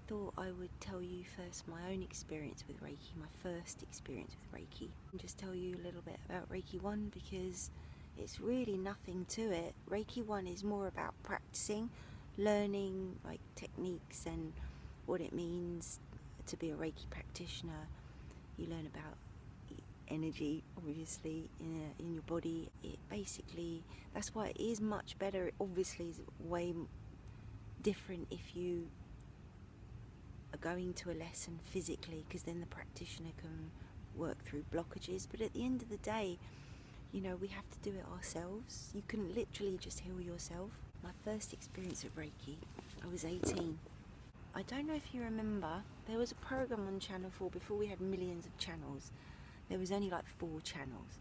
thought I would tell you first my own experience with Reiki, my first experience with Reiki, and just tell you a little bit about Reiki 1 because it's really nothing to it. Reiki 1 is more about practicing, learning like techniques and what it means to be a Reiki practitioner. You learn about energy, obviously, in your body. It basically, that's why it is much better. It obviously is way different if you are going to a lesson physically, because then the practitioner can work through blockages. But at the end of the day, you know, we have to do it ourselves. You can literally just heal yourself. My first experience of Reiki, I was 18. I don't know if you remember, there was a program on Channel 4 before we had millions of channels. There was only like 4 channels.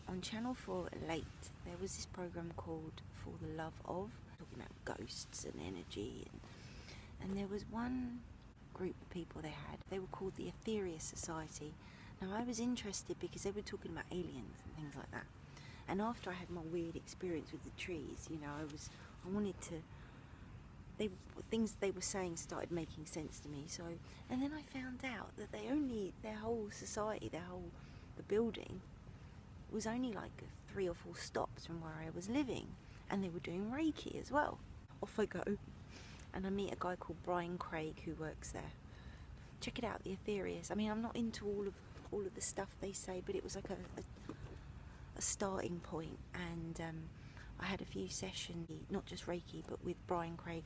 On Channel 4 late, there was this program called For the Love Of, talking about ghosts and energy. And there was one group of people they had. They were called the Ethereal Society. Now I was interested because they were talking about aliens and things like that. And after I had my weird experience with the trees, you know, I wanted to, things they were saying started making sense to me. So, and then I found out that their whole society, the building was only like 3 or 4 stops from where I was living, and they were doing Reiki as well. Off I go, and I meet a guy called Brian Craig who works there. Check it out, the Ethereus. I mean, I'm not into all of the stuff they say, but it was like a starting point, and I had a few sessions, not just Reiki, but with Brian Craig.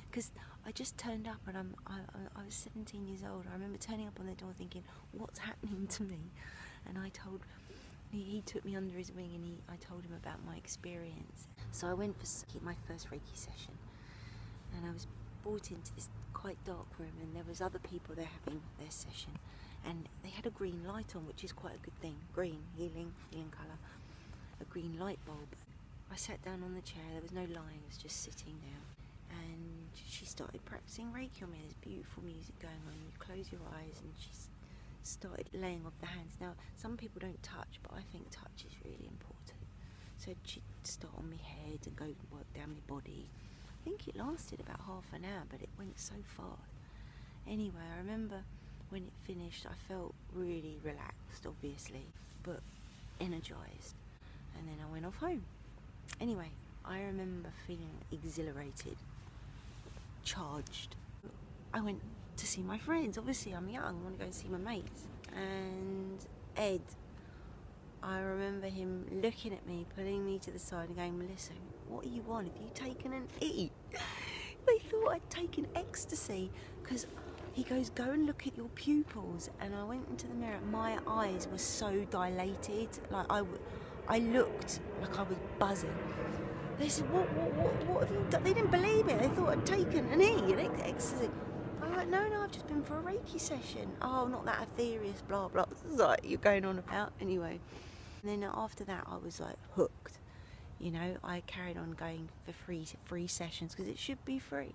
Because I just turned up, and I was 17 years old. I remember turning up on their door thinking, what's happening to me? And he took me under his wing, and I told him about my experience. So I went for my first Reiki session, and I was brought into this quite dark room, and there was other people there having their session, and they had a green light on, which is quite a good thing. Green, healing colour, a green light bulb. I sat down on the chair. There was no lying, I was just sitting down, and she started practicing Reiki on me. There's beautiful music going on. You close your eyes, and she started laying off the hands. Now, some people don't touch, but I think touch is really important. So she'd start on my head and go work down my body. I think it lasted about half an hour, but it went so fast. Anyway, I remember when it finished, I felt really relaxed, obviously, but energized. And then I went off home. Anyway, I remember feeling exhilarated, charged. I went to see my friends. Obviously, I'm young, I want to go and see my mates. And Ed, I remember him looking at me, pulling me to the side and going, Melissa, what are you on? Have you taken an E? They thought I'd taken ecstasy, because he goes, go and look at your pupils. And I went into the mirror. My eyes were so dilated. Like I looked like I was buzzing. They said, what have you done? They didn't believe it. They thought I'd taken an E, an ecstasy. I'm like, no, I've just been for a Reiki session. Oh, not that ethereal, blah, blah. It's like, you're going on about. Anyway. And then after that, I was like hooked. You know, I carried on going for free sessions, because it should be free.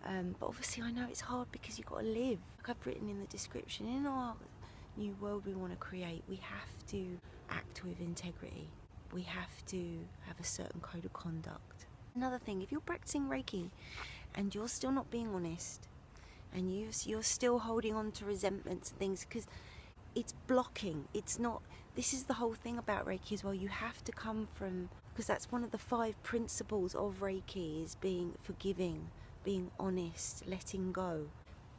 But obviously I know it's hard because you've got to live. Like I've written in the description, in our new world we want to create, we have to act with integrity. We have to have a certain code of conduct. Another thing, if you're practicing Reiki and you're still not being honest, and you're still holding on to resentments and things, because it's blocking, it's not, this is the whole thing about Reiki as well. You have to come from, because that's one of the 5 principles of Reiki, is being forgiving, being honest, letting go.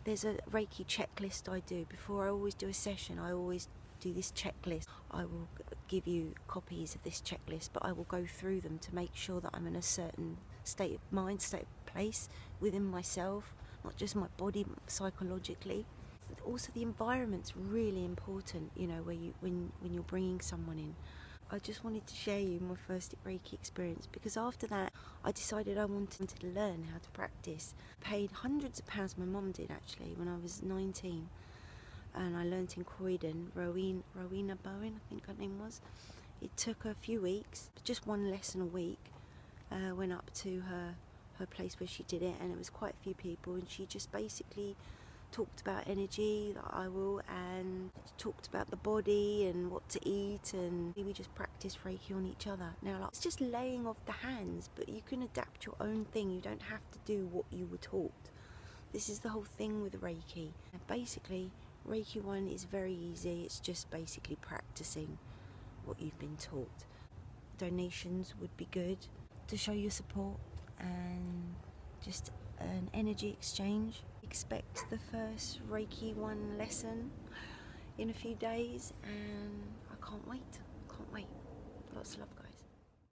There's a Reiki checklist I do. Before I always do a session, I always do this checklist. I will give you copies of this checklist, but I will go through them to make sure that I'm in a certain state of mind, state of place within myself, not just my body, psychologically. Also, the environment's really important, you know, when you're bringing someone in. I just wanted to share you my first Reiki experience, because after that I decided I wanted to learn how to practice. Paid hundreds of pounds, my mum did actually, when I was 19, and I learnt in Croydon. Rowena Bowen, I think her name was. It took a few weeks, just 1 lesson a week. Went up to her place where she did it, and it was quite a few people, and she just basically talked about energy, like I will, and talked about the body and what to eat, and we just practice Reiki on each other. Now, like, it's just laying off the hands, but you can adapt your own thing. You don't have to do what you were taught. This is the whole thing with Reiki. Basically, Reiki 1 is very easy. It's just basically practicing what you've been taught. Donations would be good to show your support, and just an energy exchange. Expect the first Reiki 1 lesson in a few days, and I can't wait. Lots of love, guys.